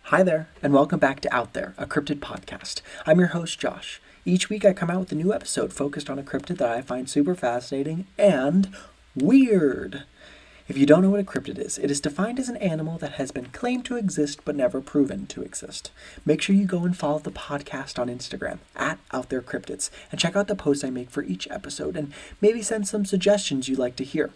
Hi there, and welcome back to Out There, a cryptid podcast. I'm your host, Josh. Each week I come out with a new episode focused on a cryptid that I find super fascinating and weird. If you don't know what a cryptid is, it is defined as an animal that has been claimed to exist but never proven to exist. Make sure you go and follow the podcast on Instagram, at Out There Cryptids, and check out the posts I make for each episode, and maybe send some suggestions you'd like to hear.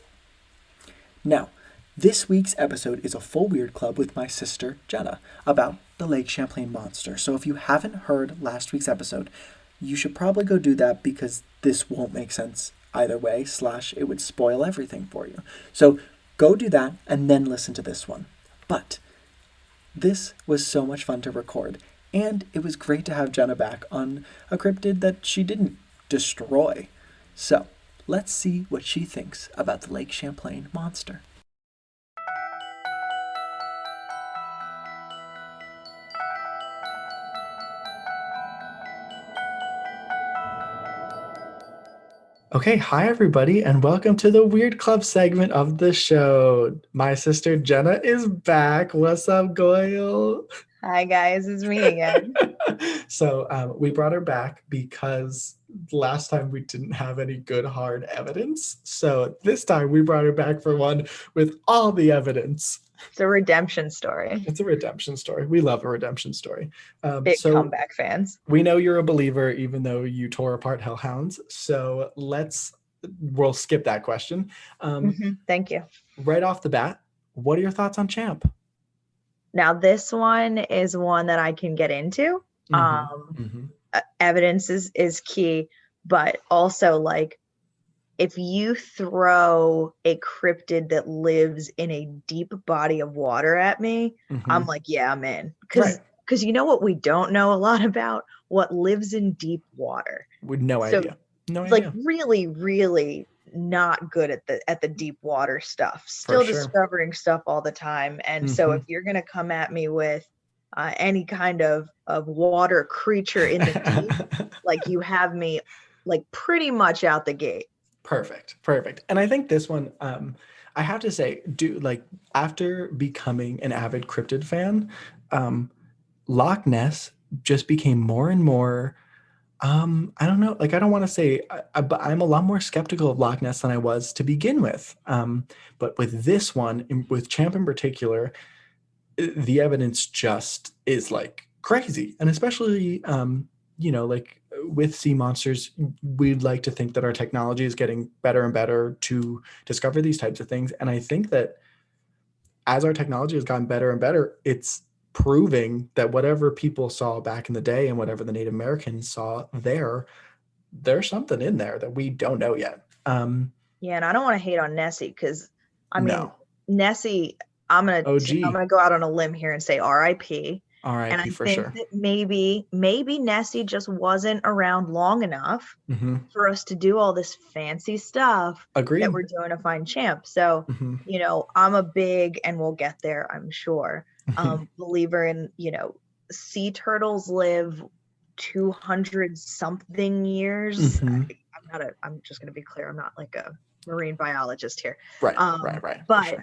Now, this week's episode is a full Weird Club with my sister, Jenna, about the Lake Champlain monster. So if you haven't heard last week's episode, you should probably go do that because this won't make sense either way, / it would spoil everything for you. So go do that and then listen to this one. But this was so much fun to record, and it was great to have Jenna back on a cryptid that she didn't destroy. So let's see what she thinks about the Lake Champlain monster. Okay, hi everybody, and welcome to the Weird Club segment of the show. My sister Jenna is back. What's up, Goyle? Hi guys, it's me again. So we brought her back because last time we didn't have any good hard evidence. So this time we brought her back for one with all the evidence. It's a redemption story. It's a redemption story. We love a redemption story. Big comeback fans. We know you're a believer, even though you tore apart Hellhounds. So we'll skip that question. Thank you. Right off the bat, what are your thoughts on Champ? Now, this one is one that I can get into. Evidence is key, but also like if you throw a cryptid that lives in a deep body of water at me, I'm like, yeah, I'm in. Because you know what we don't know a lot about? What lives in deep water. With no idea. Like really, really not good at the deep water stuff. Still discovering stuff all the time. And so if you're gonna come at me with any kind of water creature in the deep, like you have me like pretty much out the gate. Perfect. And I think this one, I have to say, after becoming an avid cryptid fan, Loch Ness just became more and more, I don't know, like I don't want to say, but I'm a lot more skeptical of Loch Ness than I was to begin with. But with this one, with Champ in particular, the evidence just is like crazy. And especially, like with sea monsters, we'd like to think that our technology is getting better and better to discover these types of things. And I think that as our technology has gotten better and better, it's proving that whatever people saw back in the day and whatever the Native Americans saw there's something in there that we don't know yet. Yeah, and I don't want to hate on Nessie because Nessie, I'm gonna go out on a limb here and say R.I.P. And I think that maybe Nessie just wasn't around long enough for us to do all this fancy stuff that we're doing to find Champ. So, I'm a big, and we'll get there, I'm sure, believer in, sea turtles live 200 something years. I'm just going to be clear. I'm not like a marine biologist here. Right. But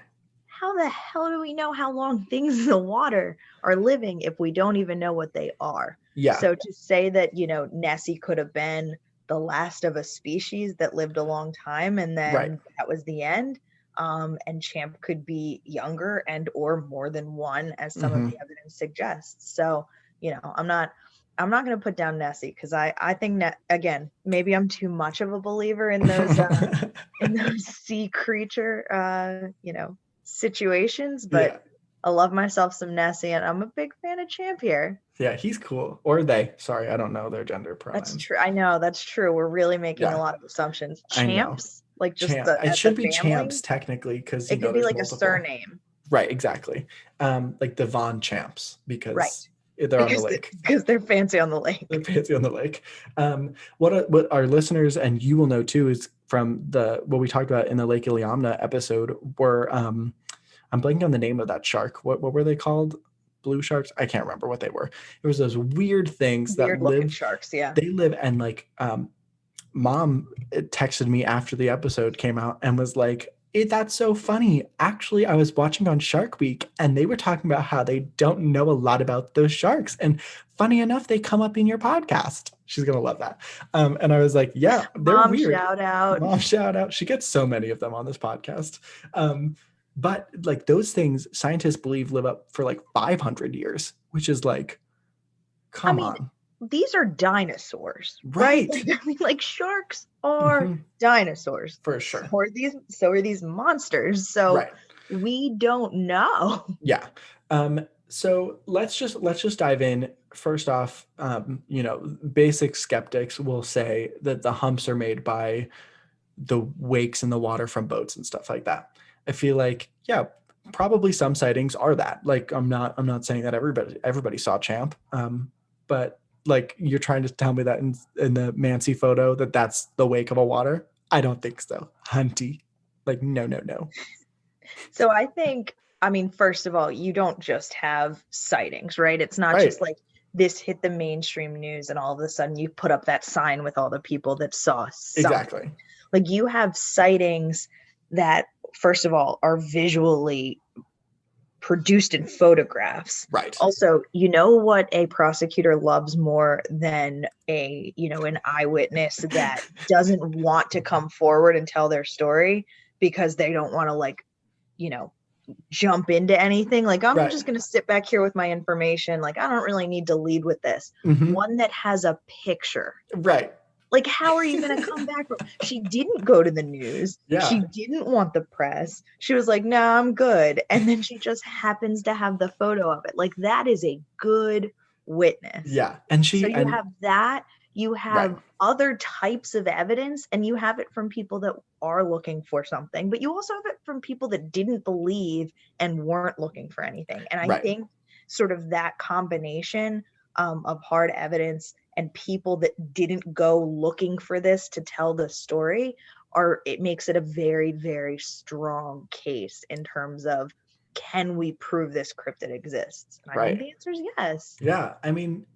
how the hell do we know how long things in the water are living if we don't even know what they are? Yeah. So to say that, Nessie could have been the last of a species that lived a long time and then that was the end. And Champ could be younger and or more than one, as some of the evidence suggests. So, I'm not going to put down Nessie because I think that, again, maybe I'm too much of a believer in those in those sea creature situations, but I love myself some Nessie, and I'm a big fan of Champ here. Yeah, he's cool. Or they. Sorry, I don't know their gender pronouns. That's true. I know, that's true. We're really making a lot of assumptions. Champs? Like just it should be Champs technically because it could be like multiple. A surname. Right, exactly. Like the Von Champs because they're on the lake. Because they're fancy on the lake. They're fancy on the lake. What our listeners and you will know too is from what we talked about in the Lake Iliamna episode were I'm blanking on the name of that shark. What were they called? Blue sharks? I can't remember what they were. It was those weird things that live. Sharks, yeah. They live and like Mom texted me after the episode came out and was like, That's so funny. Actually, I was watching on Shark Week and they were talking about how they don't know a lot about those sharks. And funny enough, they come up in your podcast. She's going to love that. And I was like, yeah, they're Mom, weird. shout out. Mom, shout out. She gets so many of them on this podcast. But like those things, scientists believe live up for like 500 years, which is like, come on. These are dinosaurs, Right? Like sharks are dinosaurs. For sure. So are these monsters. So we don't know. Yeah. So let's just dive in. First off, basic skeptics will say that the humps are made by the wakes in the water from boats and stuff like that. I feel like, yeah, probably some sightings are that. Like, I'm not saying that everybody saw Champ, but like you're trying to tell me that in the Mancy photo that's the wake of a water. I don't think so. Hunty, like no. So I think, first of all, you don't just have sightings, right? It's not just like this hit the mainstream news and all of a sudden you put up that sign with all the people that saw something. Exactly. Like you have sightings that, first of all, are visually produced in photographs. Right. Also, you know what a prosecutor loves more than an eyewitness that doesn't want to come forward and tell their story because they don't want to jump into anything. Like, I'm just going to sit back here with my information. Like, I don't really need to lead with this. One that has a picture. Right. Like, how are you going to come back? She didn't go to the news. Yeah. She didn't want the press. She was like, no, I'm good. And then she just happens to have the photo of it. Like, that is a good witness. Yeah. And so you have that. You have other types of evidence, and you have it from people that are looking for something, but you also have it from people that didn't believe and weren't looking for anything. And I think sort of that combination of hard evidence and people that didn't go looking for this to tell the story it makes it a very, very strong case in terms of, can we prove this cryptid exists? And I think the answer is yes. Yeah. I mean,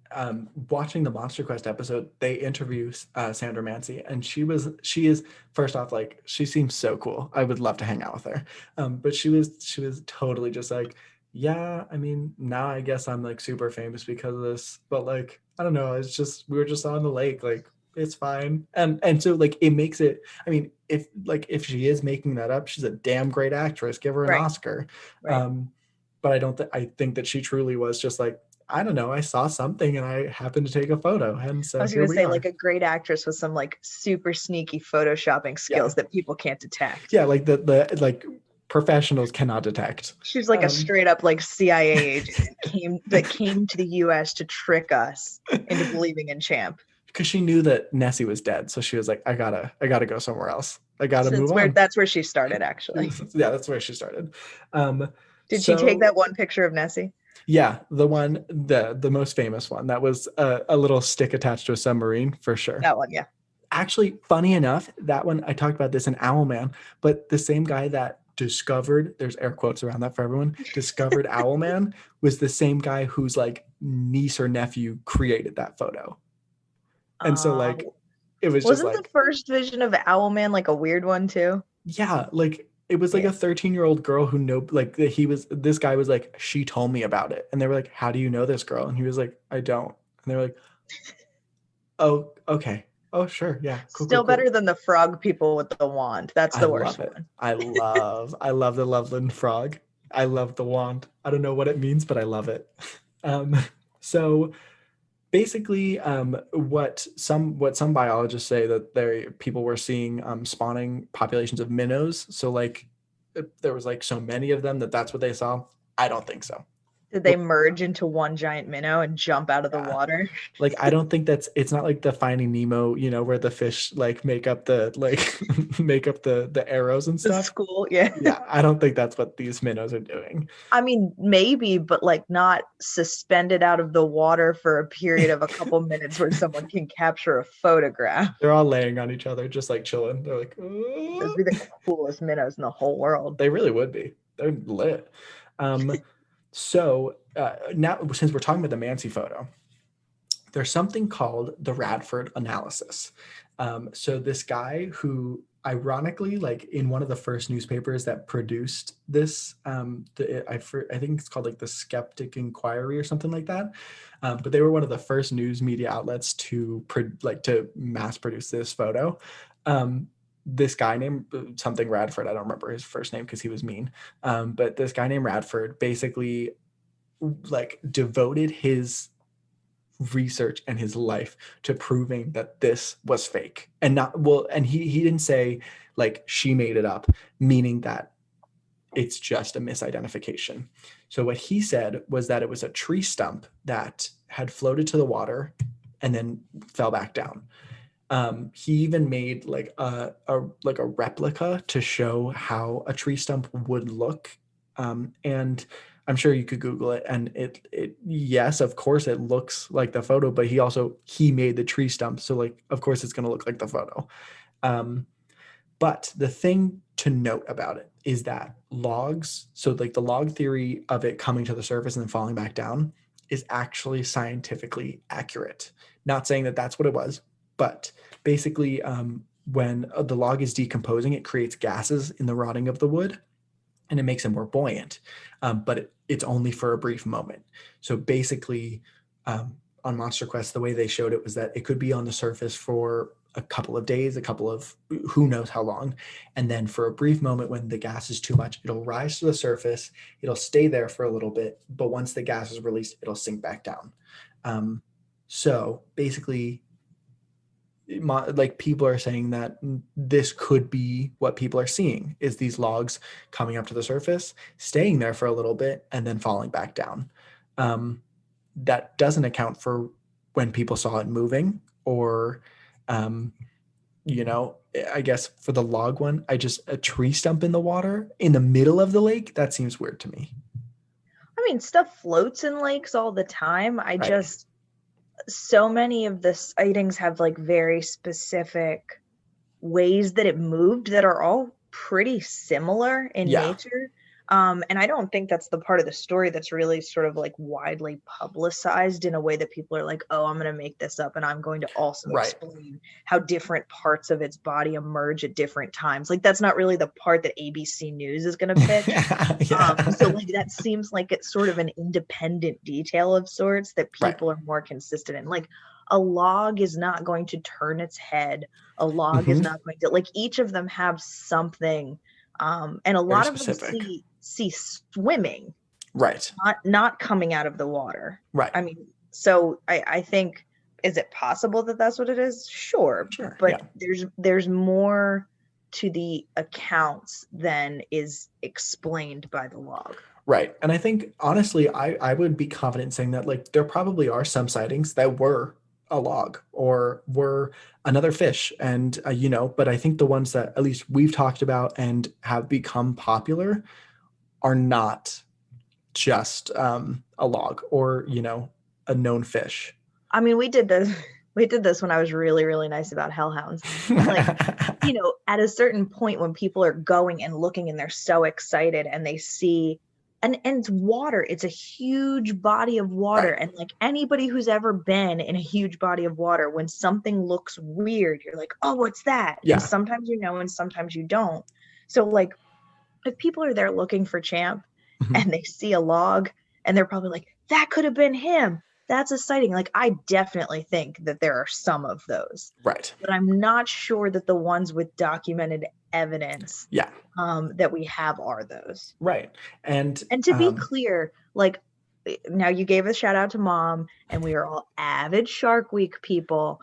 watching the Monster Quest episode, they interview Sandra Mancy, and she is first off, like, she seems so cool. I would love to hang out with her. But she was totally just like, yeah, I mean, now I guess I'm like super famous because of this, but like, I don't know. It's just, we were just on the lake, like, it's fine. And so like, it makes it, I mean, if she is making that up, she's a damn great actress, give her an Oscar. But I think that she truly was just like, I don't know, I saw something and I happened to take a photo. And so I was going to say, like, a great actress with some like super sneaky photoshopping skills that people can't detect. Yeah. Like the like professionals cannot detect. She's like a straight up like CIA agent that came to the US to trick us into believing in Champ. Because she knew that Nessie was dead. So she was like, I gotta go somewhere else. I gotta move on. That's where she started, actually. Yeah, that's where she started. Did she take that one picture of Nessie? Yeah, the one, the most famous one. That was a little stick attached to a submarine, for sure. That one, yeah. Actually, funny enough, that one, I talked about this in Owlman, but the same guy that discovered, there's air quotes around that for everyone, discovered Owlman was the same guy whose like niece or nephew created that photo. And so like, it was just like... Wasn't the first vision of Owlman like a weird one too? Yeah, like it was like a 13-year-old girl who this guy was like, she told me about it. And they were like, how do you know this girl? And he was like, I don't. And they were like, oh, okay. Oh, sure. Yeah. Cool, better than the frog people with the wand. That's the worst one. I love the Loveland frog. I love the wand. I don't know what it means, but I love it. So basically, what some biologists say that people were seeing spawning populations of minnows. So like there was like so many of them that's what they saw. I don't think so. Did they merge into one giant minnow and jump out of the water? Like, I don't think it's not like the Finding Nemo, where the fish like make up the arrows and stuff. School, yeah. Yeah, I don't think that's what these minnows are doing. I mean, maybe, but like not suspended out of the water for a period of a couple minutes where someone can capture a photograph. They're all laying on each other, just like chilling. They're like, oh. Those would be the coolest minnows in the whole world. They really would be. They're lit. So now, since we're talking about the Mancy photo, there's something called the Radford analysis. So this guy who ironically, like in one of the first newspapers that produced this, I think it's called like the Skeptic Inquiry or something like that. But they were one of the first news media outlets to mass produce this photo. This guy named something Radford, I don't remember his first name because he was mean. But this guy named Radford basically like devoted his research and his life to proving that this was fake, and he didn't say like she made it up, meaning that it's just a misidentification. So what he said was that it was a tree stump that had floated to the water and then fell back down. He even made like a replica to show how a tree stump would look, and I'm sure you could Google it, and it yes, of course it looks like the photo, but he made the tree stump, so like of course it's going to look like the photo. But the thing to note about it is that logs, so like the log theory of it coming to the surface and then falling back down, is actually scientifically accurate. Not saying that that's what it was, but basically when the log is decomposing, it creates gases in the rotting of the wood, and it makes it more buoyant, but it's only for a brief moment. So basically, on Monster Quest, the way they showed it was that it could be on the surface for a couple of days, who knows how long, and then for a brief moment when the gas is too much, it'll rise to the surface, it'll stay there for a little bit, but once the gas is released, it'll sink back down. So basically, like people are saying that this could be what people are seeing, is these logs coming up to the surface, staying there for a little bit, and then falling back down. That doesn't account for when people saw it moving, or I guess for the log one, a tree stump in the water in the middle of the lake, that seems weird to me. I mean, stuff floats in lakes all the time. So many of the sightings have like very specific ways that it moved that are all pretty similar in nature. And I don't think that's the part of the story that's really sort of like widely publicized in a way that people are like, oh, I'm going to make this up and I'm going to also explain how different parts of its body emerge at different times. Like that's not really the part that ABC News is going to pitch. So like that seems like it's sort of an independent detail of sorts that people are more consistent in. Like a log is not going to turn its head. A log is not going to, like, each of them have something. And a lot of them see swimming, not coming out of the water. I mean, so I think, is it possible that that's what it is? Sure. But there's more to the accounts than is explained by the log. Right. And I think, honestly, I would be confident in saying that, like, there probably are some sightings that were a log or were another fish. And, but I think the ones that at least we've talked about and have become popular are not just a log or, a known fish. I mean, we did this when I was really, really nice about hellhounds. And like, at a certain point when people are going and looking and they're so excited and they see, and it's water, it's a huge body of water. And like anybody who's ever been in a huge body of water, when something looks weird, you're like, oh, what's that? And sometimes and sometimes you don't. So like, if people are there looking for Champ and they see a log and they're probably like, that could have been him, that's a sighting. Like, I definitely think that there are some of those. But I'm not sure that the ones with documented evidence that we have are those. And to be clear, like, now you gave a shout out to Mom, and we are all avid Shark Week people.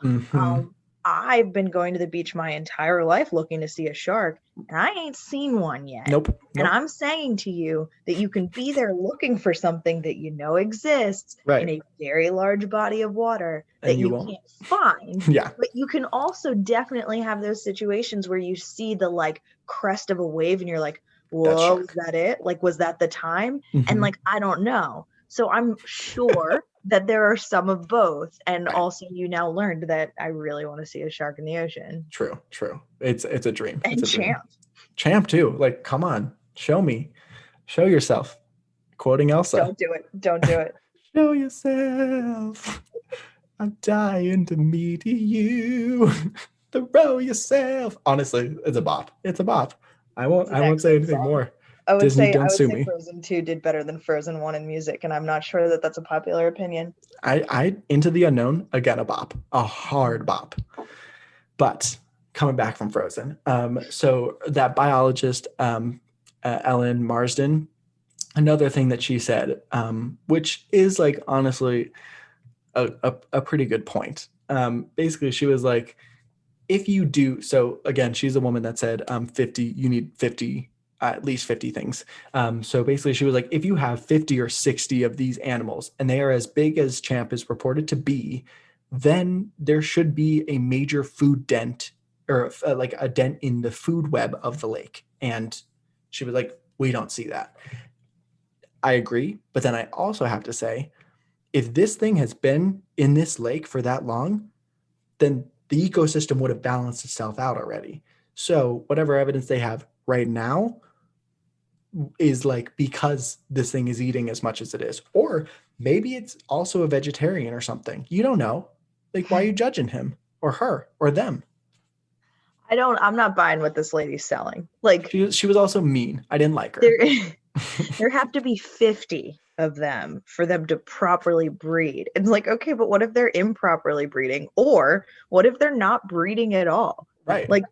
I've been going to the beach my entire life looking to see a shark, and I ain't seen one yet. And I'm saying to you that you can be there looking for something that exists in a very large body of water that you can't find. But you can also definitely have those situations where you see the like crest of a wave and you're like, whoa, was that it? Like, was that the time? And like, I don't know. So I'm sure that there are some of both. And also you now learned that I really want to see a shark in the ocean. True. It's a dream. And it's a Champ. Dream. Champ too. Like, come on, show me. Show yourself. Quoting Elsa. Don't do it. Show yourself. I'm dying to meet you. Throw yourself. Honestly, it's a bop. It's a bop. I It's an won't say excellent anything song. more. I would Disney, say don't sue me. Frozen 2 did better than Frozen 1 in music, and I'm not sure that that's a popular opinion. I Into the Unknown, again, a bop, a hard bop. But coming back from Frozen, so that biologist, Ellen Marsden, another thing that she said, which is like honestly a pretty good point. Basically, she was like, if you do, so again, she's a woman that said 50, you need 50, at least 50 things. So basically, she was like, if you have 50 or 60 of these animals and they are as big as Champ is reported to be, then there should be a major food dent or like a dent in the food web of the lake. And she was like, we don't see that. I agree. But then I also have to say, if this thing has been in this lake for that long, then the ecosystem would have balanced itself out already. So whatever evidence they have right now is like because this thing is eating as much as it is. Or maybe it's also a vegetarian or something. You don't know. Like, why are you judging him or her or them? I'm not buying what this lady's selling. Like, she was also mean. I didn't like her. There have to be 50 of them for them to properly breed. It's like, okay, but what if they're improperly breeding? Or what if they're not breeding at all? Right. Like,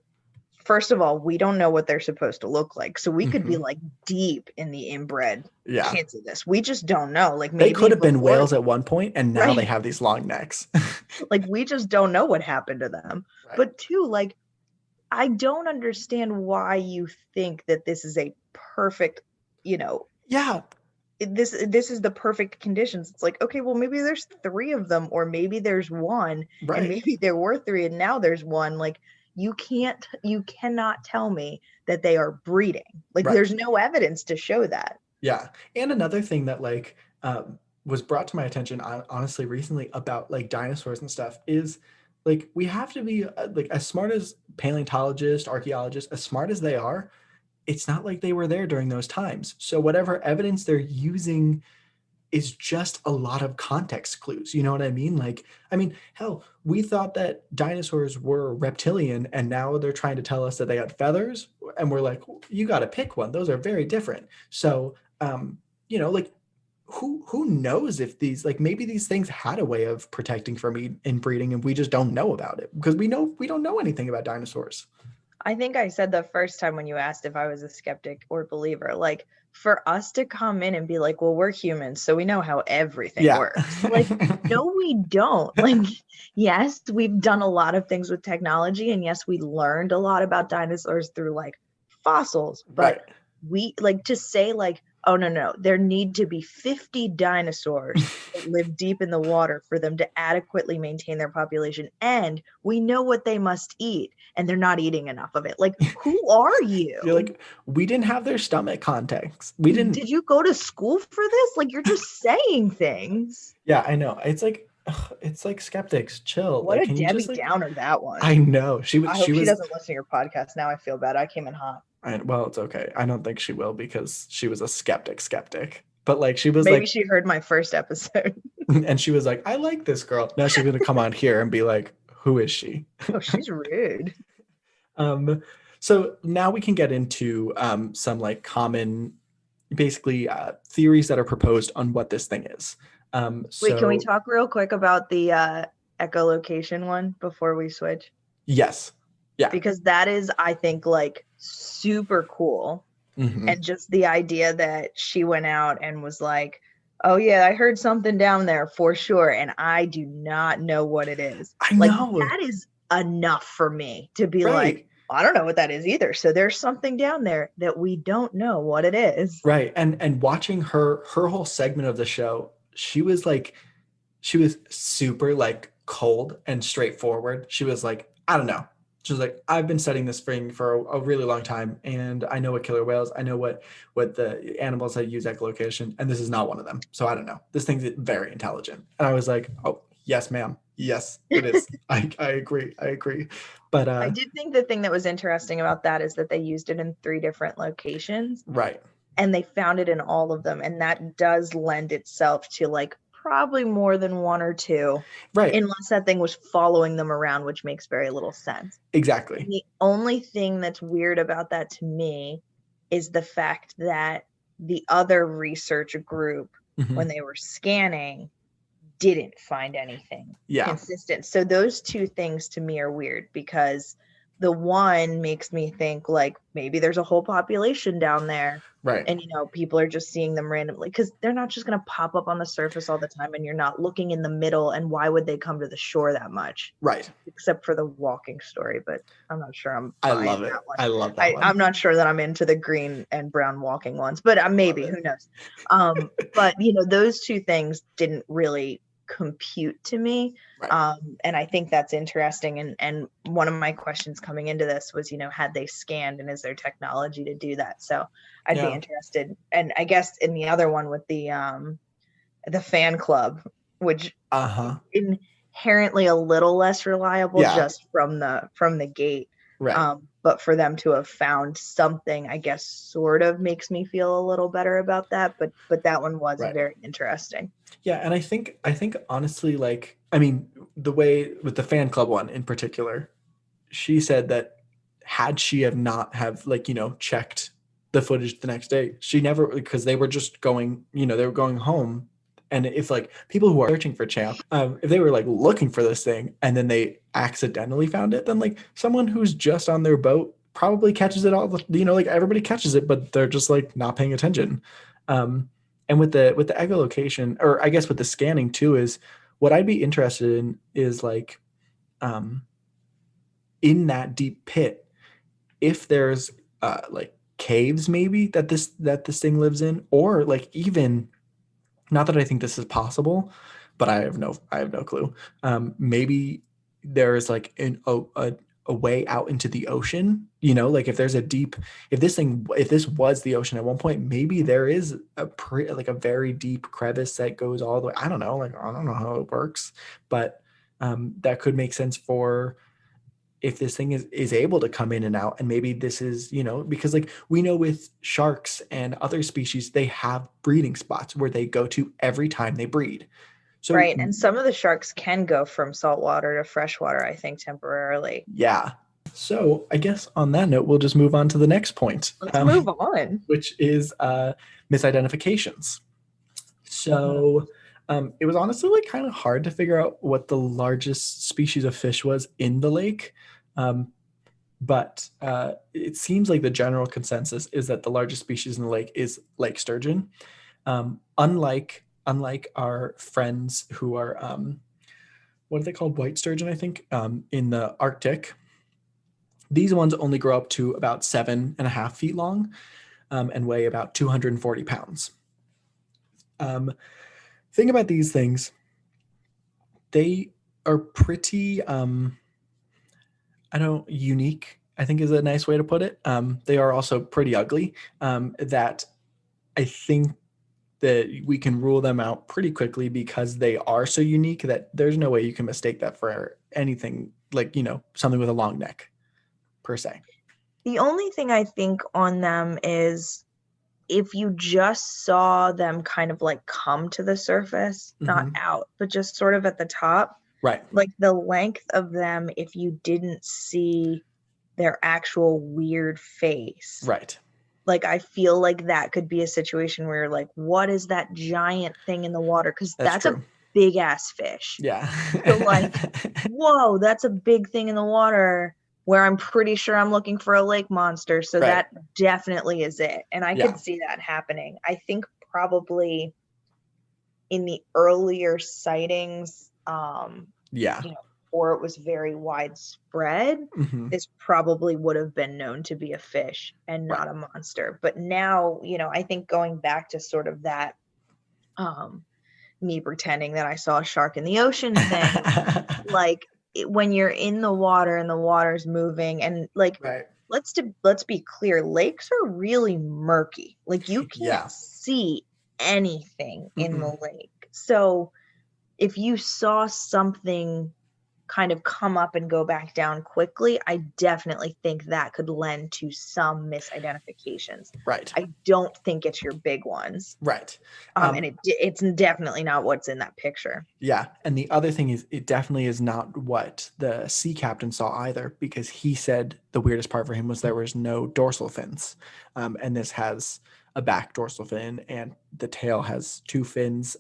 first of all, we don't know what they're supposed to look like. So we could be like deep in the inbred kids of this. We just don't know. Like, maybe they could have been whales at one point and now they have these long necks. Like, we just don't know what happened to them. Right. But two, like, I don't understand why you think that this is a perfect, this is the perfect conditions. It's like, okay, well, maybe there's 3 of them, or maybe there's 1, and maybe there were 3 and now there's 1. Like, you cannot tell me that they are breeding. Like, there's no evidence to show that. Yeah. And another thing that like was brought to my attention honestly recently about like dinosaurs and stuff is like, we have to be like, as smart as paleontologists, archaeologists, as smart as they are, it's not like they were there during those times. So whatever evidence they're using is just a lot of context clues. You know what I mean? Like, I mean, hell, we thought that dinosaurs were reptilian and now they're trying to tell us that they had feathers. And we're like, you got to pick one. Those are very different. So, like, who knows if these, like, maybe these things had a way of protecting from inbreeding and we just don't know about it because we don't know anything about dinosaurs. I think I said the first time when you asked if I was a skeptic or believer, like, for us to come in and be like, well, we're humans, so we know how everything works. Like, no, we don't. Like, yes, we've done a lot of things with technology, and yes, we learned a lot about dinosaurs through like fossils, but we like to say like, oh, no, there need to be 50 dinosaurs that live deep in the water for them to adequately maintain their population. And we know what they must eat, and they're not eating enough of it. Like, who are you? You're like, we didn't have their stomach context. We didn't. Did you go to school for this? Like, you're just saying things. Yeah, I know. It's like skeptics, chill. What like, a Debbie Downer that one. I know. She hope she doesn't listen to your podcast now. I feel bad. I came in hot. Well, it's okay. I don't think she will because she was a skeptic. But like, she was maybe she heard my first episode. And she was like, I like this girl. Now she's going to come on here and be like, who is she? Oh, she's rude. So now we can get into some like common, basically theories that are proposed on what this thing is. Wait, can we talk real quick about the echolocation one before we switch? Yes. Yeah. Because that is, I think, like, super cool. Mm-hmm. And just the idea that she went out and was like, oh yeah, I heard something down there for sure, and I do not know what it is. I know. That is enough for me to be like, I don't know what that is either. So there's something down there that we don't know what it is. Right. And watching her whole segment of the show, she was super like cold and straightforward. She was like, I don't know. She was like, I've been studying this thing for a really long time, and I know what killer whales, I know what the animals that use echolocation, and this is not one of them. So I don't know. This thing's very intelligent. And I was like, oh, yes, ma'am. Yes, it is. I agree. But I did think the thing that was interesting about that is that they used it in 3 different locations. Right. And they found it in all of them. And that does lend itself to like probably more than one or two. Right. Unless that thing was following them around, which makes very little sense. Exactly. The only thing that's weird about that to me is the fact that the other research group, when they were scanning, didn't find anything consistent. So those two things to me are weird, because the one makes me think like maybe there's a whole population down there. Right. And, people are just seeing them randomly, because they're not just going to pop up on the surface all the time, and you're not looking in the middle. And why would they come to the shore that much? Right. Except for the walking story, but I'm not sure I'm I buying love it. that one. I love that one. I'm not sure that I'm into the green and brown walking ones, but maybe, who knows? But, those two things didn't really compute to me. Right. And I think that's interesting. And one of my questions coming into this was, had they scanned, and is there technology to do that? So I'd be interested. And I guess in the other one with the fan club, which inherently a little less reliable just from the gate. Right. But for them to have found something, I guess, sort of makes me feel a little better about that. But that one was very interesting. Yeah, and I think honestly, like, I mean, the way with the fan club one in particular, she said that had she have not have checked the footage the next day, she never, because they were just going, they were going home. And if people who are searching for Champ, if they were looking for this thing and then they accidentally found it, then someone who's just on their boat probably catches it all. Everybody catches it, but they're just not paying attention. And with the echolocation, or I guess with the scanning too, is what I'd be interested in is in that deep pit, if there's caves maybe that this thing lives in, or even. Not that I think this is possible, but I have no clue. Maybe there's a way out into the ocean, if there's if this was the ocean at one point, maybe there is a very deep crevice that goes all the way. I don't know. I don't know how it works, but that could make sense for if this thing is able to come in and out. And maybe this is, because we know with sharks and other species, they have breeding spots where they go to every time they breed. So, right. And some of the sharks can go from saltwater to freshwater, I think, temporarily. Yeah. So I guess on that note, we'll just move on to the next point. Let's move on. Which is misidentifications. So it was honestly kind of hard to figure out what the largest species of fish was in the lake. But it seems like the general consensus is that the largest species in the lake is lake sturgeon. Unlike our friends who are, what are they called? White sturgeon, I think, in the Arctic. These ones only grow up to about 7.5 feet long and weigh about 240 pounds. Thing about these things, they are pretty, unique, I think is a nice way to put it. They are also pretty ugly, that I think that we can rule them out pretty quickly because they are so unique that there's no way you can mistake that for anything something with a long neck per se. The only thing I think on them is if you just saw them kind of come to the surface, not out, but just sort of at the top. Right. The length of them, if you didn't see their actual weird face. Right. I feel like that could be a situation where you're what is that giant thing in the water? Because that's a big ass fish. Yeah. So whoa, that's a big thing in the water where I'm pretty sure I'm looking for a lake monster. So that definitely is it. And I could see that happening. I think probably in the earlier sightings, or it was very widespread, this probably would have been known to be a fish and not a monster. But now, I think going back to sort of that me pretending that I saw a shark in the ocean thing, when you're in the water and the water's moving and let's be clear, lakes are really murky. You can't see anything in the lake. So if you saw something kind of come up and go back down quickly, I definitely think that could lend to some misidentifications. Right. I don't think it's your big ones. Right. And it's definitely not what's in that picture. Yeah. And the other thing is, it definitely is not what the sea captain saw either, because he said the weirdest part for him was there was no dorsal fins. And this has a back dorsal fin, and the tail has 2 fins.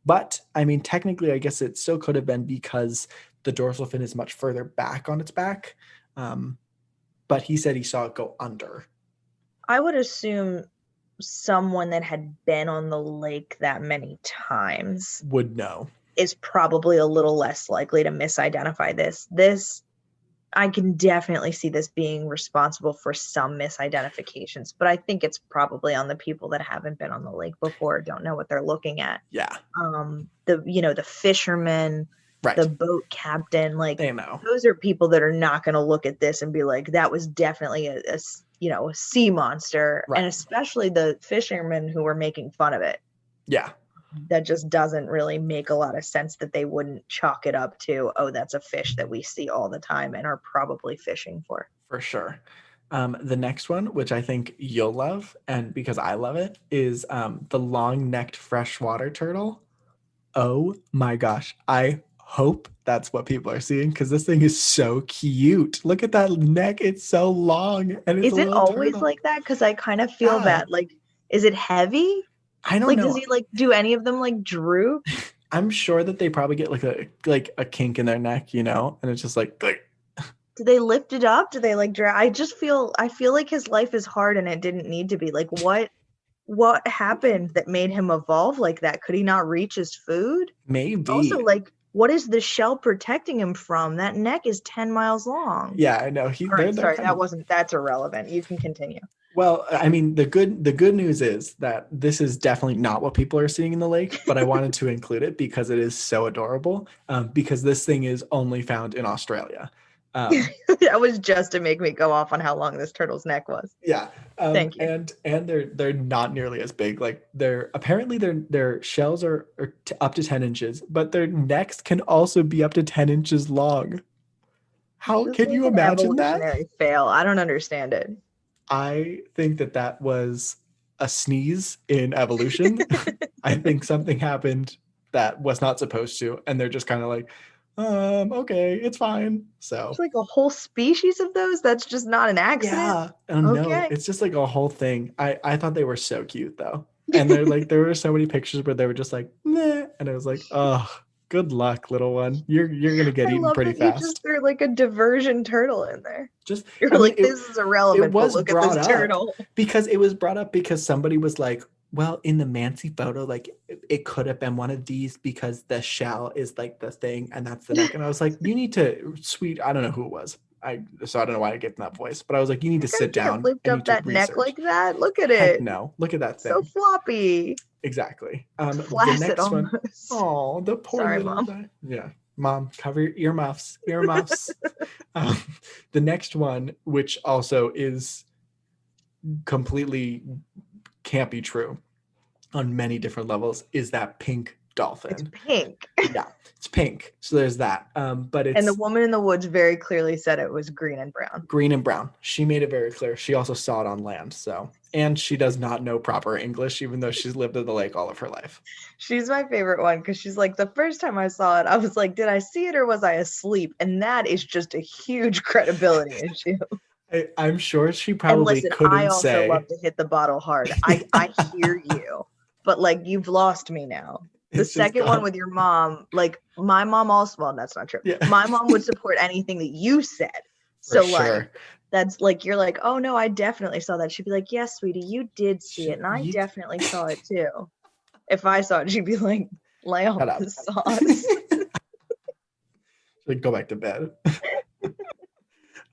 But I mean, technically, I guess it still could have been because the dorsal fin is much further back on its back. But he said he saw it go under. I would assume someone that had been on the lake that many times Would know. is probably a little less likely to misidentify this. I can definitely see this being responsible for some misidentifications, but I think it's probably on the people that haven't been on the lake before, don't know what they're looking at. Yeah. The fishermen, Right. the boat captain, like They know. those are people that are not going to look at this and be like, that was definitely a sea monster. Right. And especially the fishermen who were making fun of it. Yeah. That just doesn't really make a lot of sense that they wouldn't chalk it up to, oh, that's a fish that we see all the time and are probably fishing for. For sure. The next one, which I think you'll love, and because I love it, is the long-necked freshwater turtle. Oh my gosh. I hope that's what people are seeing, because this thing is so cute. Look at that neck. It's so long. And it's Is it always turtle. Like that? Because I kind of feel that. Like, is it heavy? I don't know. Does he do any of them droop? I'm sure that they probably get a kink in their neck, and it's just like. Do they lift it up? Do they drag? I feel like his life is hard and it didn't need to be. What happened that made him evolve like that? Could he not reach his food? Maybe. Also, what is the shell protecting him from? That neck is 10 miles long. Yeah, I know. That's irrelevant. You can continue. Well, I mean, the good news is that this is definitely not what people are seeing in the lake, but I wanted to include it because it is so adorable, because this thing is only found in Australia. That was just to make me go off on how long this turtle's neck was. Yeah. Thank you. And they're not nearly as big. Their shells are up to 10 inches, but their necks can also be up to 10 inches long. How can you imagine that? Evolutionary fail. I don't understand it. I think that was a sneeze in evolution. I think something happened that was not supposed to, and they're just kind of like, okay, it's fine. So it's like a whole species of those. That's just not an accident. Yeah. No, it's just like a whole thing. I thought they were so cute though, and they're there were so many pictures where they were just like, meh, and I was like, oh, good luck, little one. You're gonna get eaten pretty fast. You just threw a diversion turtle in there. This is irrelevant. But look at this turtle. Because it was brought up because somebody was like, well, in the Mancy photo, it could have been one of these because the shell is the thing and that's the neck. And I was like, you need to I don't know who it was. So I don't know why I get in that voice, but I was like, you need to sit down. Lift up that neck like that. Look at it. No, look at that thing. So floppy. Exactly. The next one. Oh, the poor little Mom. guy. Yeah. Mom, cover your earmuffs. Earmuffs. The next one, which also is completely can't be true on many different levels, is that pink dolphin. It's pink. Yeah, it's pink. So there's that. But it's, and the woman in the woods very clearly said it was green and brown. Green and brown. She made it very clear. She also saw it on land. And she does not know proper English, even though she's lived at the lake all of her life. She's my favorite one because she's like, the first time I saw it, I was like, did I see it or was I asleep? And that is just a huge credibility issue. I'm sure she probably couldn't say. I also love to hit the bottle hard. I hear you, but you've lost me now. The second one with your mom, my mom also, well, that's not true. Yeah. My mom would support anything that you said. So that's you're like, oh no, I definitely saw that. She'd be like, yes, sweetie, you did see it. And I definitely saw it too. If I saw it, she'd be like, lay off the sauce. Go back to bed.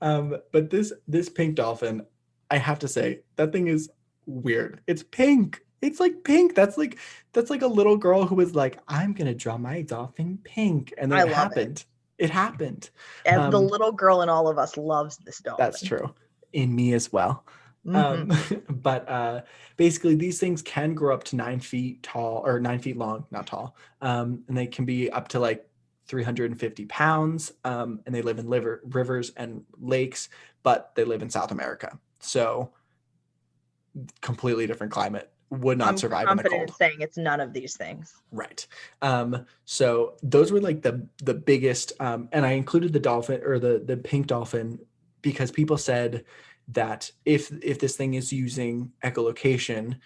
But this pink dolphin, I have to say, that thing is weird. It's pink. It's pink. That's like a little girl who was like, I'm gonna draw my dolphin pink, and then it happened. It happened. And the little girl in all of us loves this dolphin. That's true. In me as well. Mm-hmm. But basically, these things can grow up to 9 feet tall, or 9 feet long, not tall. And they can be up to 350 pounds, and they live in rivers and lakes, but they live in South America. So completely different climate, would not survive in the confident cold. in saying it's none of these things. Right. So those were like the biggest, and I included the dolphin, or the pink dolphin, because people said that if this thing is using echolocation,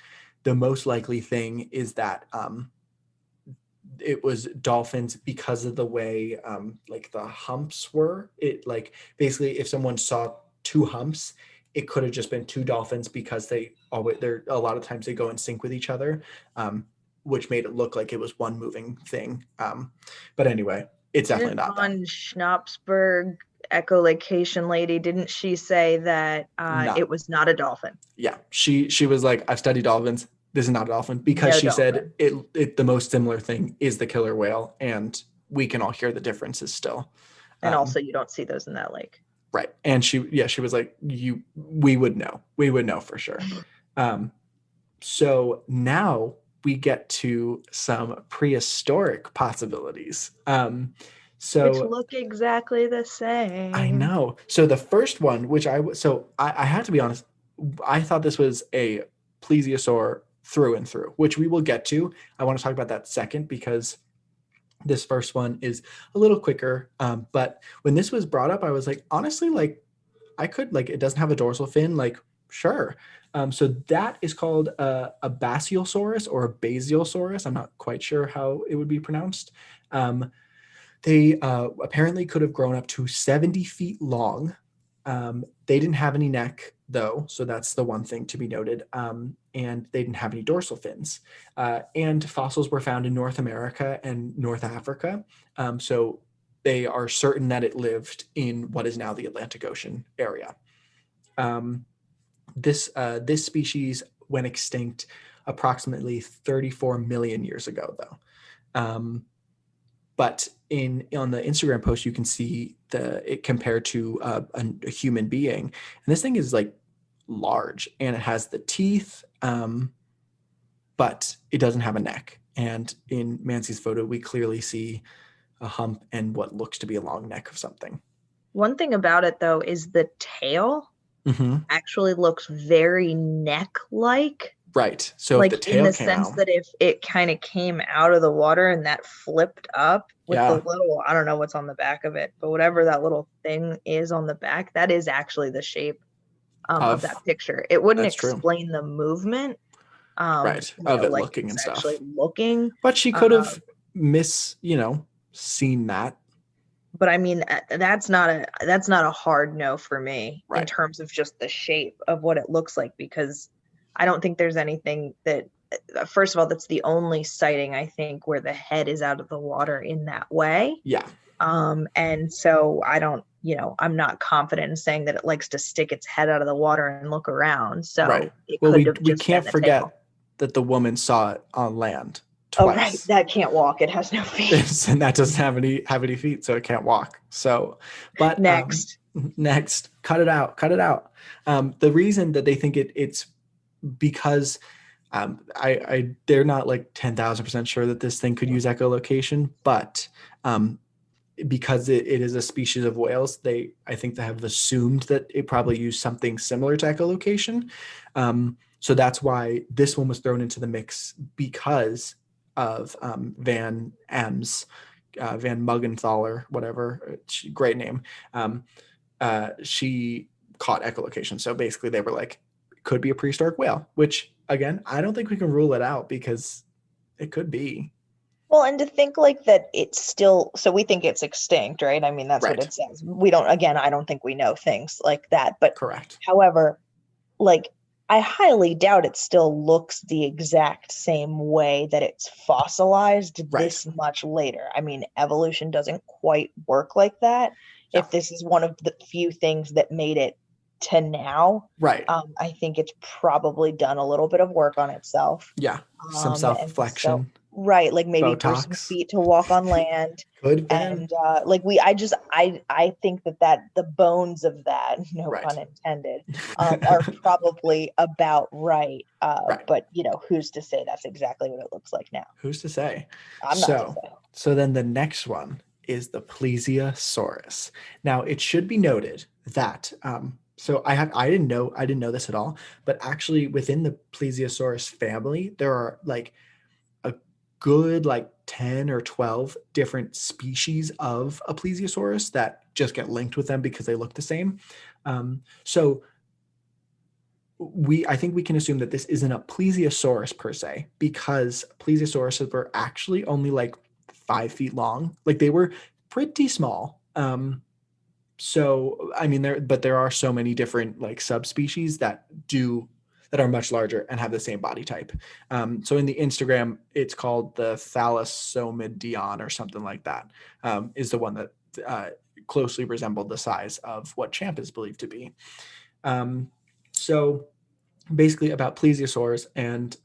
the most likely thing is that it was dolphins because of the way like the humps were. It, like, basically if someone saw two humps, it could have just been two dolphins, because they're a lot of times they go in sync with each other, which made it look like it was one moving thing. But anyway, it's definitely not that. Von Schnapsberg, echolocation lady, didn't she say that it was not a dolphin? Yeah, she was like, I've studied dolphins. This is not a dolphin, because No she dolphin. said it the most similar thing is the killer whale, and we can all hear the differences still. And also, you don't see those in that lake. Right. And she was like, we would know for sure. So now we get to some prehistoric possibilities. Which look exactly the same. I know. So the first one, which I had to be honest, I thought this was a plesiosaur through and through, which we will get to. I want to talk about that second, because this first one is a little quicker. But when this was brought up, I was like, honestly, like, I could, like, it doesn't have a dorsal fin, like, sure. So that is called a Basiosaurus or a Basiosaurus. I'm not quite sure how it would be pronounced. They apparently could have grown up to 70 feet long. They didn't have any neck, though, so that's the one thing to be noted. And they didn't have any dorsal fins. And fossils were found in North America and North Africa. So they are certain that it lived in what is now the Atlantic Ocean area. This species went extinct approximately 34 million years ago, though. But on the Instagram post, you can see it compared to a human being, and this thing is like large, and it has the teeth, but it doesn't have a neck. And in Mancy's photo, we clearly see a hump and what looks to be a long neck of something. One thing about it, though, is the tail actually looks very neck-like. Right. So like if the tail in the came sense out, that if it kind of came out of the water and that flipped up with the little, I don't know what's on the back of it, but whatever that little thing is on the back, that is actually the shape of that picture. It wouldn't explain the movement, right, of it like looking and stuff. Actually looking, but she could have seen that. But I mean, that's not a hard no for me in terms of just the shape of what it looks like, because I don't think there's anything that, first of all, that's the only sighting, I think, where the head is out of the water in that way. Yeah. And so I don't, I'm not confident in saying that it likes to stick its head out of the water and look around. So we can't forget that the woman saw it on land twice. Oh, right. That can't walk. It has no feet. And that doesn't have any feet, so it can't walk. So, but next, cut it out. The reason that they think it's because they're not like 10,000% sure that this thing could use echolocation, but because it is a species of whales, I think they have assumed that it probably used something similar to echolocation. So that's why this one was thrown into the mix, because of Van Ems, Van Muggenthaler, whatever, great name. She caught echolocation. So basically they were like, could be a prehistoric whale, which again, I don't think we can rule it out, because it could be. Well, and to think like that it's still, so we think it's extinct, right? I mean, that's what it says. I don't think we know things like that, but correct. However, like, I highly doubt it still looks the exact same way that it's fossilized this much later. I mean, evolution doesn't quite work like that. Yeah. If this is one of the few things that made it to now, I think it's probably done a little bit of work on itself. Yeah, some self-reflection. Like maybe grew some feet to walk on land. And I think that the bones of that, no pun intended, are probably about right. But who's to say that's exactly what it looks like now? Who's to say? I'm not to say. So then the next one is the plesiosaurus. Now, it should be noted that so I didn't know this at all, but actually within the plesiosaurus family, there are like a good like 10 or 12 different species of a plesiosaurus that just get linked with them because they look the same. So I think we can assume that this isn't a plesiosaurus per se, because plesiosauruses were actually only like 5 feet long. Like they were pretty small. So I mean there are so many different like subspecies that are much larger and have the same body type. So in the Instagram, it's called the Thalassomidion or something like that, is the one that closely resembled the size of what Champ is believed to be. So basically about plesiosaurs and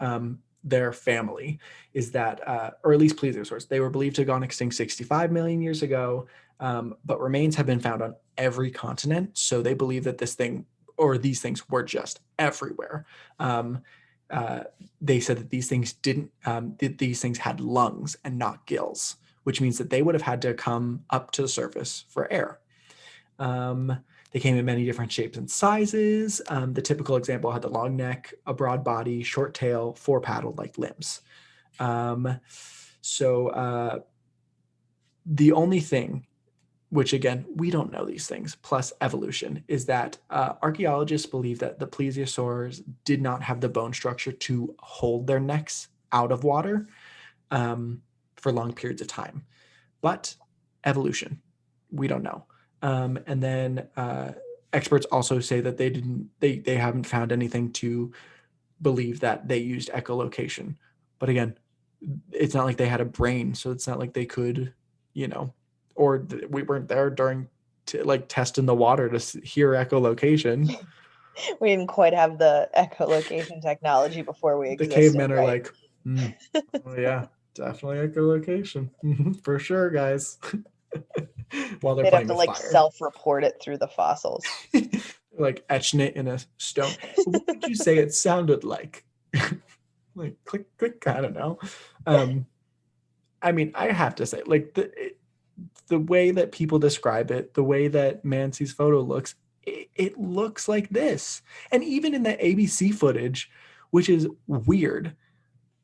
their family is that, or at least plesiosaurs, they were believed to have gone extinct 65 million years ago, but remains have been found on every continent. So they believe that this thing or these things were just everywhere. They said that these things these things had lungs and not gills, which means that they would have had to come up to the surface for air. They came in many different shapes and sizes. The typical example had the long neck, a broad body, short tail, four-paddled like limbs. So the only thing, which again, we don't know these things, plus evolution, is that archaeologists believe that the plesiosaurs did not have the bone structure to hold their necks out of water for long periods of time. But evolution, we don't know. And then experts also say that they haven't found anything to believe that they used echolocation. But again, it's not like they had a brain, so it's not like they could, or we weren't there during testing the water to hear echolocation. We didn't quite have the echolocation technology before we existed. The cavemen are right? Oh yeah, definitely echolocation for sure, guys. While they're They'd playing have to with fire. self-report it through the fossils. Etching it in a stone. What would you say it sounded like? Like click, click. I don't know. I mean, I have to say, the way that people describe it, the way that Mancy's photo looks, it looks like this. And even in the ABC footage, which is weird,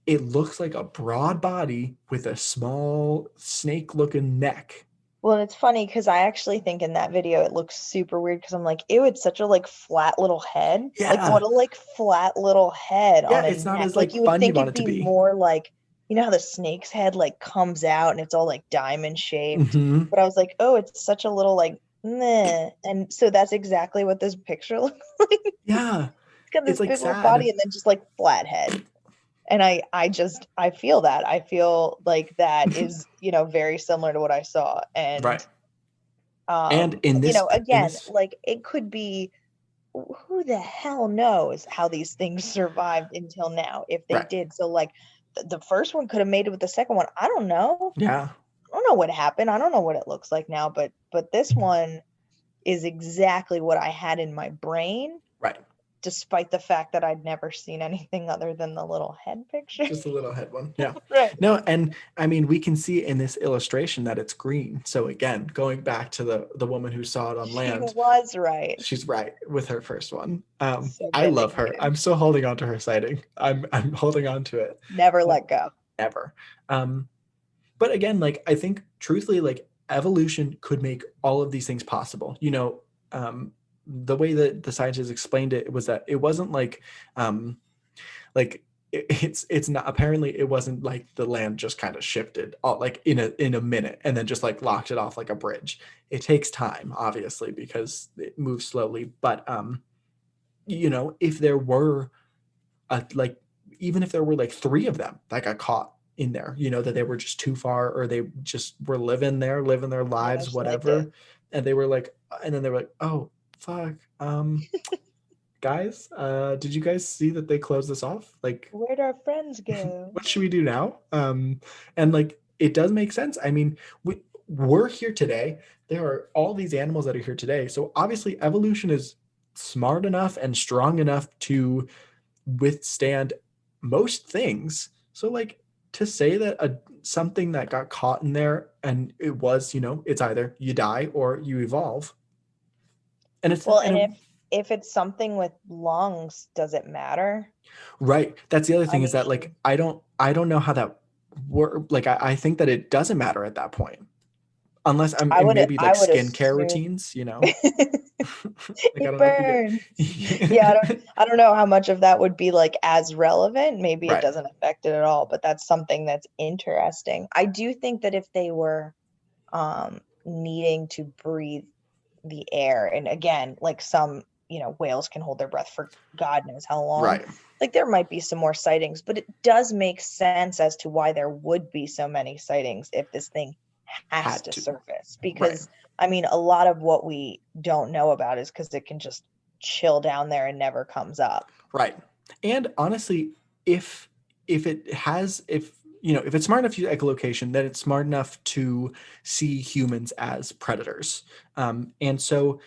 it looks like a broad body with a small snake-looking neck. Well, it's funny because I actually think in that video it looks super weird because I'm like, ew, it's such a flat little head. Yeah. What a flat little head on a it's not neck. as you would fun think you want it'd it to be. More you know how the snake's head comes out and it's all diamond shaped. Mm-hmm. But I was like, oh, it's such a little meh. And so that's exactly what this picture looks like. Yeah. It's got this big little sad body and then just flat head. And I feel that. I feel like that is, very similar to what I saw. And right. And in this, again, it could be, who the hell knows how these things survived until now, if they did. So the first one could have made it with the second one. I don't know. Yeah. I don't know what happened. I don't know what it looks like now, but this one is exactly what I had in my brain. Right. Despite the fact that I'd never seen anything other than the little head picture. Just the little head one. Yeah. Right. No, and I mean, we can see in this illustration that it's green. So again, going back to the woman who saw it on land. She was right. She's right with her first one. So I love her. I'm still holding on to her sighting. I'm holding on to it. Never let go. Ever. But again, I think truthfully, evolution could make all of these things possible. The way that the scientists explained it was that it wasn't it's not, apparently it wasn't the land just kind of shifted all in a minute and then just locked it off like a bridge. It takes time, obviously, because it moves slowly. But if there were even if there were 3 of them that got caught in there, that they were just too far, or they just were living their lives, whatever, and they were and then they were oh fuck, guys, did you guys see that they closed this off? Where'd our friends go? What should we do now? And it does make sense. I mean, we're here today. There are all these animals that are here today. So obviously evolution is smart enough and strong enough to withstand most things. So to say that something that got caught in there, and it was, it's either you die or you evolve. And it's well, and if it's something with lungs, does it matter? right. That's the other thing, I is that mean, like I don't know how that work. Like I think that it doesn't matter at that point, unless I would maybe like I would skincare assume routines, like I it don't know if you burns. Yeah, get I don't know how much of that would be like as relevant. Maybe it right. doesn't affect it at all, but that's something that's interesting. I do think that if they were needing to breathe the air, and again, like some, whales can hold their breath for God knows how long. Right. Like there might be some more sightings, but it does make sense as to why there would be so many sightings if this thing has Had to to. surface. Right. Because I mean, a lot of what we don't know about is because it can just chill down there and never comes up. Right. And honestly, if if it's smart enough to use echolocation, then it's smart enough to see humans as predators. And so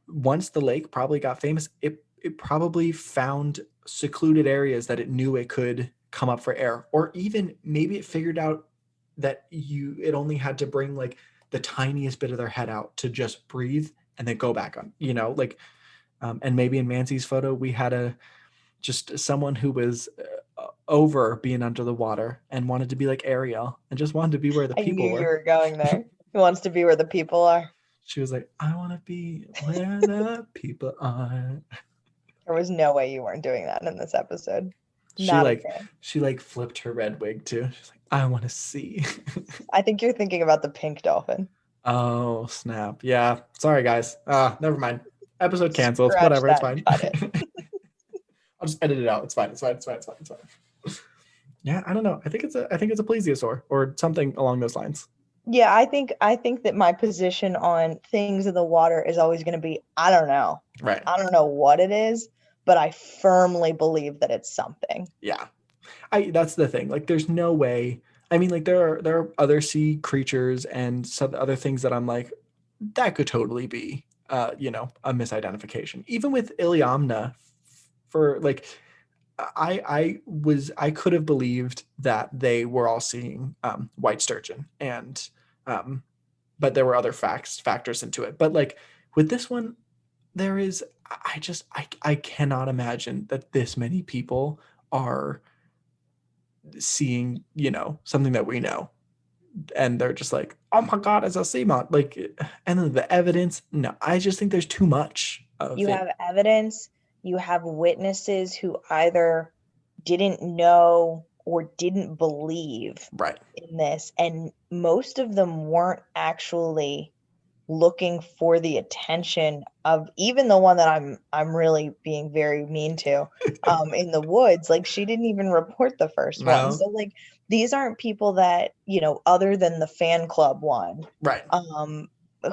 once the lake probably got famous, it probably found secluded areas that it knew it could come up for air, or even maybe it figured out that it only had to bring like the tiniest bit of their head out to just breathe and then go back on, like and maybe in Mancy's photo we had just someone who was over being under the water and wanted to be like Ariel and just wanted to be where the I people knew you were. were going there. Who wants to be where the people are? She was like, I want to be where the people are. There was no way you weren't doing that in this episode. She Not a like chance. she like flipped her red wig too. She's like, I want to see. I think you're thinking about the pink dolphin. Oh snap! Yeah, sorry guys. Never mind. Episode canceled. Scratch Whatever. It's that. fine. Cut it. I'll just edit it out. It's fine. It's fine. It's fine. It's fine. It's fine. Yeah, I don't know. I think it's a plesiosaur or something along those lines. Yeah, I think that my position on things in the water is always going to be, I don't know. Right. I don't know what it is, but I firmly believe that it's something. Yeah. That's the thing. Like there's no way. I mean, like there are other sea creatures and some other things that I'm like, that could totally be a misidentification. Even with Iliamna, for like I could have believed that they were all seeing white sturgeon, and but there were other factors into it. But like with this one, there is I cannot imagine that this many people are seeing something that we know, and they're just like, oh my god, it's a seamount. Like, and then the evidence, no, I just think there's too much of You it. have evidence, you have witnesses who either didn't know or didn't believe Right. in this, and most of them weren't actually looking for the attention of even the one that I'm really being very mean to in the woods. Like she didn't even report the first one. No. So like these aren't people that, other than the fan club one, Right.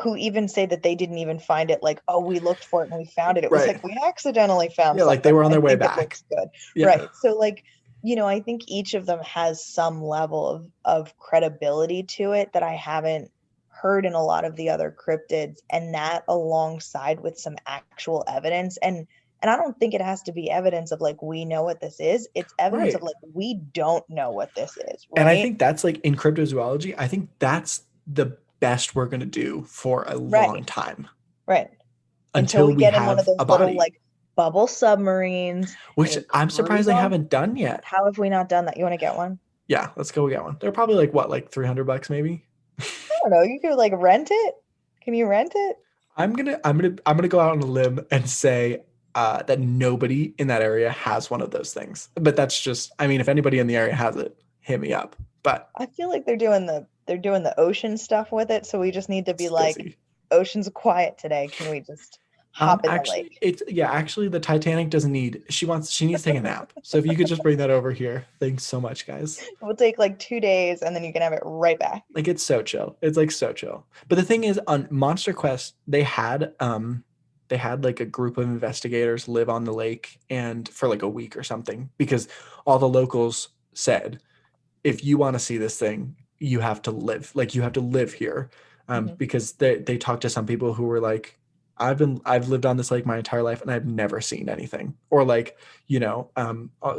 who even say that they didn't even find it, like, oh, we looked for it and we found it. It was Right. like we accidentally found Yeah, something. like they were on their I way think back. It looks good. Yeah. Right. So like, I think each of them has some level of credibility to it that I haven't heard in a lot of the other cryptids, and that alongside with some actual evidence. And I don't think it has to be evidence of like we know what this is. It's evidence Right. of like we don't know what this is. Right. And I think that's like in cryptozoology, I think that's the best we're going to do for a long time. Right. Until we get in have one of those a body. little like bubble submarines. Which I'm surprised they haven't done yet. How have we not done that? You want to get one? Yeah, let's go get one. They're probably like what, like $300 maybe? I don't know. You could like rent it. Can you rent it? I'm gonna go out on a limb and say that nobody in that area has one of those things. But that's just, I mean, if anybody in the area has it, hit me up. But I feel like they're doing the ocean stuff with it, so we just need to be like, busy. ocean's quiet today. Can we just hop in the lake? Actually the Titanic doesn't need, she needs to take a nap. So if you could just bring that over here. Thanks so much, guys. We'll take like 2 days and then you can have it right back. Like it's so chill. It's like so chill. But the thing is, on Monster Quest, they had like a group of investigators live on the lake and for like a week or something, because all the locals said, if you want to see this thing, you have to live here. Because they talked to some people who were like, I've lived on this lake my entire life and I've never seen anything, or like,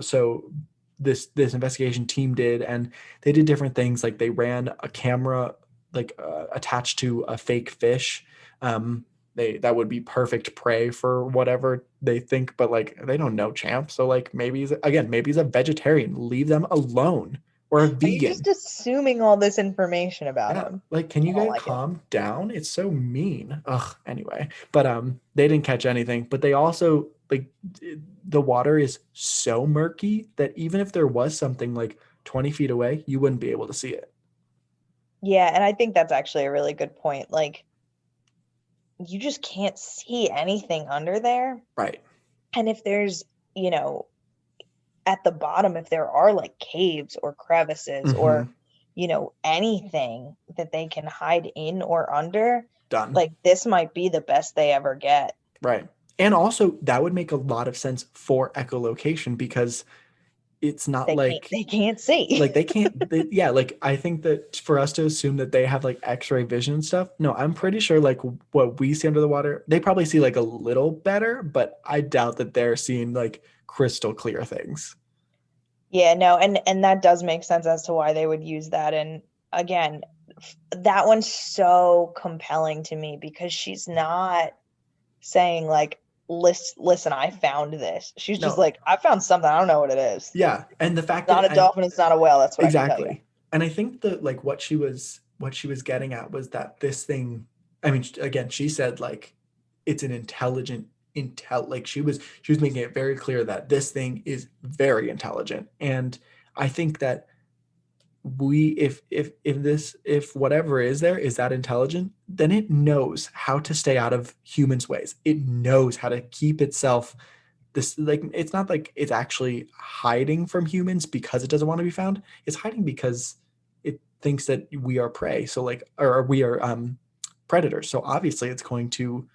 so this investigation team did, and they did different things. Like they ran a camera attached to a fake fish. That would be perfect prey for whatever they think, but like they don't know Champ, so like maybe he's a vegetarian. Leave them alone, or a Are you vegan. just assuming all this information about Yeah, him? like, can you I don't guys like it. calm down? It's so mean. Ugh. Anyway, but they didn't catch anything. But they also the water is so murky that even if there was something like 20 feet away, you wouldn't be able to see it. Yeah, and I think that's actually a really good point. Like, you just can't see anything under there. Right. And if there's, at the bottom, if there are like caves or crevices or, anything that they can hide in or under, Done. like this might be the best they ever get. Right. And also that would make a lot of sense for echolocation, because it's not they can't see. like they can't yeah, like I think that for us to assume that they have like x-ray vision and stuff, no, I'm pretty sure like what we see under the water, they probably see like a little better, but I doubt that they're seeing like crystal clear things. Yeah, no, and that does make sense as to why they would use that. And again, that one's so compelling to me because she's not saying like, listen, I found this. She's just like, I found something. I don't know what it is. Yeah, and the fact it's that not a dolphin, it's not a whale. That's what exactly. I can tell you. And I think that like what she was getting at was that this thing, I mean, again, she said like it's an intelligent like she was making it very clear that this thing is very intelligent. And I think that if whatever is there is that intelligent, then it knows how to stay out of humans' ways. It knows how to keep itself this, like, it's not like it's actually hiding from humans because it doesn't want to be found. It's hiding because it thinks that we are prey. So like, or we are predators. So obviously it's going to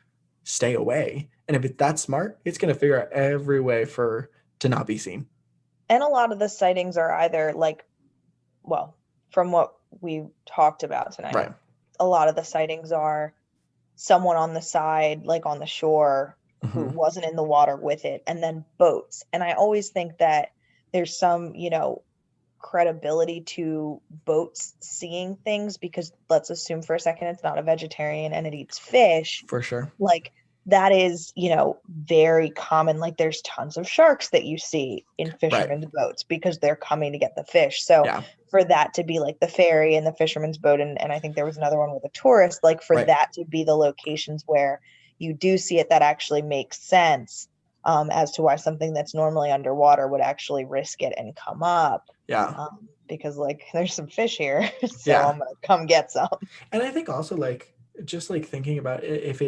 stay away. And if it's that smart, it's going to figure out every way to not be seen. And a lot of the sightings are either like, well, from what we talked about tonight, right, a lot of the sightings are someone on the side, like on the shore, who wasn't in the water with it, and then boats. And I always think that there's some, credibility to boats seeing things, because let's assume for a second it's not a vegetarian and it eats fish. For sure. Like that is, very common. Like there's tons of sharks that you see in fishermen's boats because they're coming to get the fish. So for that to be like the ferry and the fisherman's boat, and I think there was another one with a tourist, like for that to be the locations where you do see it, that actually makes sense as to why something that's normally underwater would actually risk it and come up. Yeah. Because like there's some fish here, so I'm gonna come get some. And I think also like just like thinking about it, if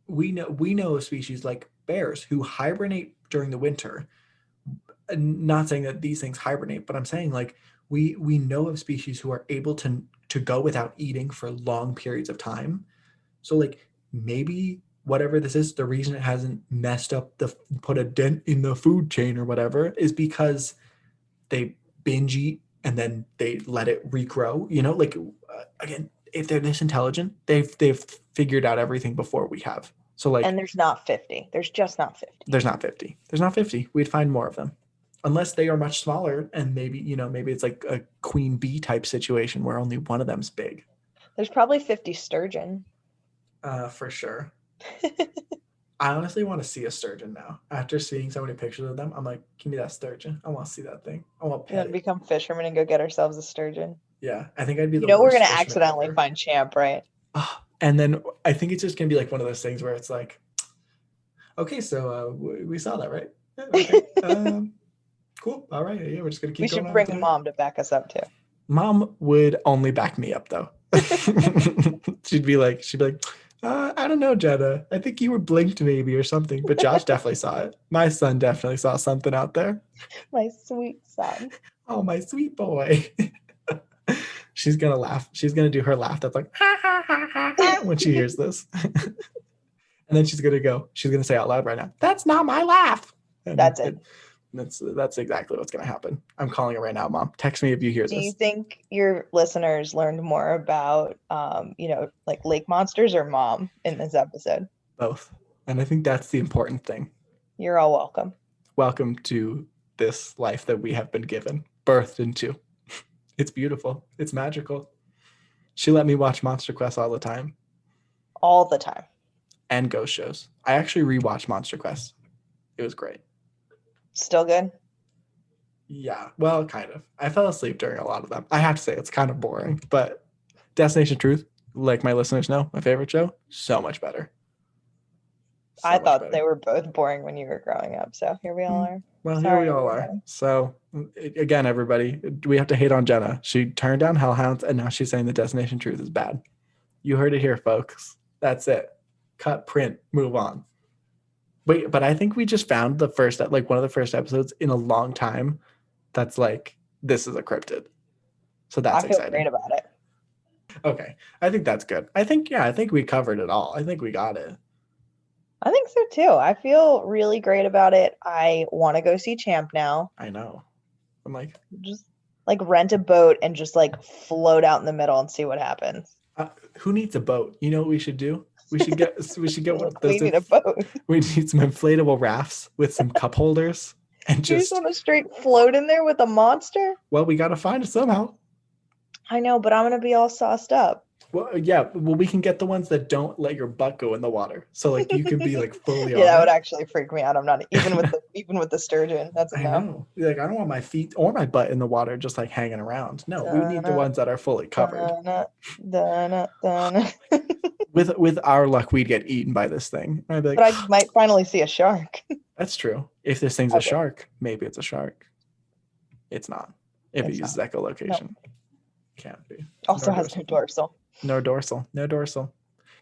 we know of species like bears who hibernate during the winter. Not saying that these things hibernate, but I'm saying like we know of species who are able to go without eating for long periods of time. So like maybe whatever this is, the reason it hasn't messed up put a dent in the food chain or whatever is because they binge eat and then they let it regrow. Like again, if they're this intelligent, they've figured out everything before we have. So like, and there's not 50. There's just not 50. There's not 50. There's not 50. We'd find more of them, unless they are much smaller and maybe it's like a queen bee type situation where only one of them's big. There's probably 50 sturgeon. For sure. I honestly want to see a sturgeon now. After seeing so many pictures of them, I'm like, give me that sturgeon. I want to see that thing. I want to pet it. Become fishermen and go get ourselves a sturgeon. Yeah, I think I'd be the we're worst gonna fisherman accidentally ever. find Champ, right? And then I think it's just gonna be like one of those things where it's like, okay, so we saw that, right? Yeah, okay. Cool. All right. Yeah, we're just gonna keep. We should bring Mom to back us up too. Mom would only back me up though. she'd be like, I don't know, Jenna. I think you were blinked maybe or something. But Josh definitely saw it. My son definitely saw something out there. My sweet son. Oh, my sweet boy. She's gonna laugh. She's gonna do her laugh that's like when she hears this. And then she's gonna say out loud right now, "That's not my laugh." And that's it. That's exactly what's gonna happen. I'm calling it right now, Mom. Text me if you hear this. Do you think your listeners learned more about like lake monsters or Mom in this episode? Both. And I think that's the important thing. You're all welcome. Welcome to this life that we have been given, birthed into. It's beautiful. It's magical. She let me watch Monster Quest all the time. All the time. And ghost shows. I actually rewatched Monster Quest. It was great. Still good? Yeah, well, kind of. I fell asleep during a lot of them. I have to say, it's kind of boring, but Destination Truth, like my listeners know, my favorite show, so much better. I thought they were both boring when you were growing up, so here we all are. Well, here we all are. So, again, everybody, we have to hate on Jenna. She turned down Hellhounds, and now she's saying the Destination Truth is bad. You heard it here, folks. That's it. Cut, print, move on. Wait, but I think we just found one of the first episodes in a long time that's like, this is a cryptid. So that's exciting. I feel great about it. Okay. I think that's good. I think we covered it all. I think we got it. I think so too. I feel really great about it. I want to go see Champ now. I know. I'm like, just like rent a boat and just like float out in the middle and see what happens. Who needs a boat? You know what we should do? We should get one of those. We need a boat. We need some inflatable rafts with some cup holders and you just want to straight float in there with a monster? Well, we got to find it somehow. I know, but I'm going to be all sauced up. Well, yeah. Well, we can get the ones that don't let your butt go in the water. So like you can be like fully yeah, that would actually freak me out. I'm not even with the sturgeon. That's a no. I know. Like I don't want my feet or my butt in the water just like hanging around. No, we need the ones that are fully covered. With our luck, we'd get eaten by this thing. I'd be like, but I might finally see a shark. That's true. If this thing's a shark, maybe it's a shark. It's not. If it uses echolocation. No. Can't be. Also has no dorsal. No dorsal.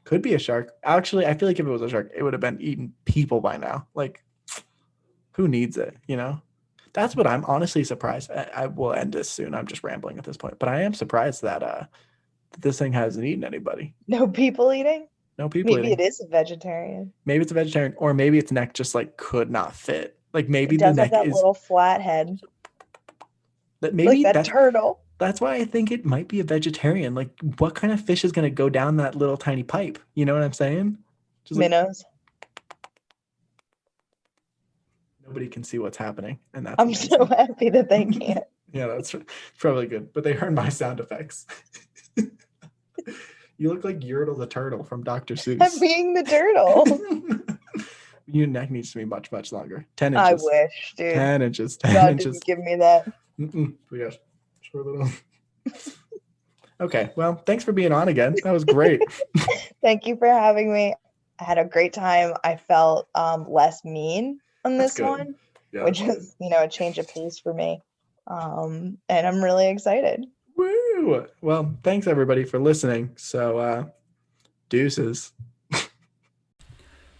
Could be a shark. Actually, I feel like if it was a shark, it would have been eating people by now. Like, who needs it, you know? That's what I'm honestly surprised. I will end this soon. I'm just rambling at this point. But I am surprised that this thing hasn't eaten anybody. No people eating? No people eating. Maybe it is a vegetarian. Maybe it's a vegetarian. Or maybe its neck just like could not fit. Like maybe the neck have that little flat head. That maybe like that turtle. That's why I think it might be a vegetarian. Like, what kind of fish is going to go down that little tiny pipe? You know what I'm saying? Just minnows. Nobody can see what's happening, and that's. I'm amazing. So happy that they can't. Yeah, that's probably good. But they heard my sound effects. You look like Yertle the turtle from Dr. Seuss. I'm being the turtle. Your neck needs to be much, much longer. 10 inches. I wish, dude. 10 inches. 10 God inches. Didn't give me that. We got short little. Okay, well, thanks for being on again. That was great. Thank you for having me. I had a great time. I felt less mean on this one, yeah, which is, a change of pace for me. And I'm really excited. Woo! Well, thanks everybody for listening. So, deuces.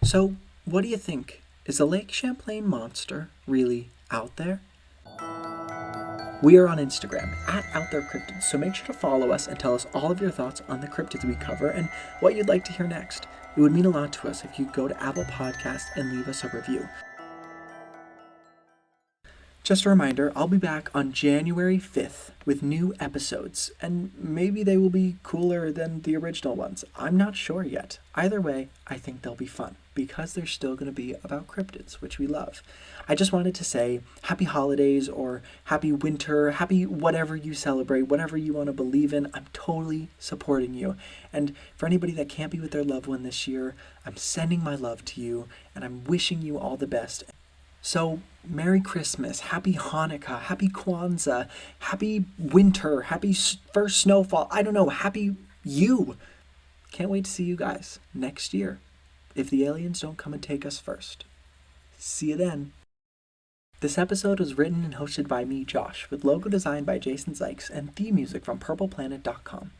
So, what do you think? Is the Lake Champlain monster really out there? We are on Instagram @OutThereCryptids, so make sure to follow us and tell us all of your thoughts on the cryptids we cover and what you'd like to hear next. It would mean a lot to us if you'd go to Apple Podcasts and leave us a review. Just a reminder, I'll be back on January 5th with new episodes, and maybe they will be cooler than the original ones. I'm not sure yet. Either way, I think they'll be fun, because they're still going to be about cryptids, which we love. I just wanted to say happy holidays, or happy winter, happy whatever you celebrate, whatever you want to believe in. I'm totally supporting you. And for anybody that can't be with their loved one this year, I'm sending my love to you, and I'm wishing you all the best. So, Merry Christmas, Happy Hanukkah, Happy Kwanzaa, Happy Winter, Happy first snowfall, I don't know, Happy you. Can't wait to see you guys next year, if the aliens don't come and take us first. See you then. This episode was written and hosted by me, Josh, with logo design by Jason Zykes and theme music from purpleplanet.com.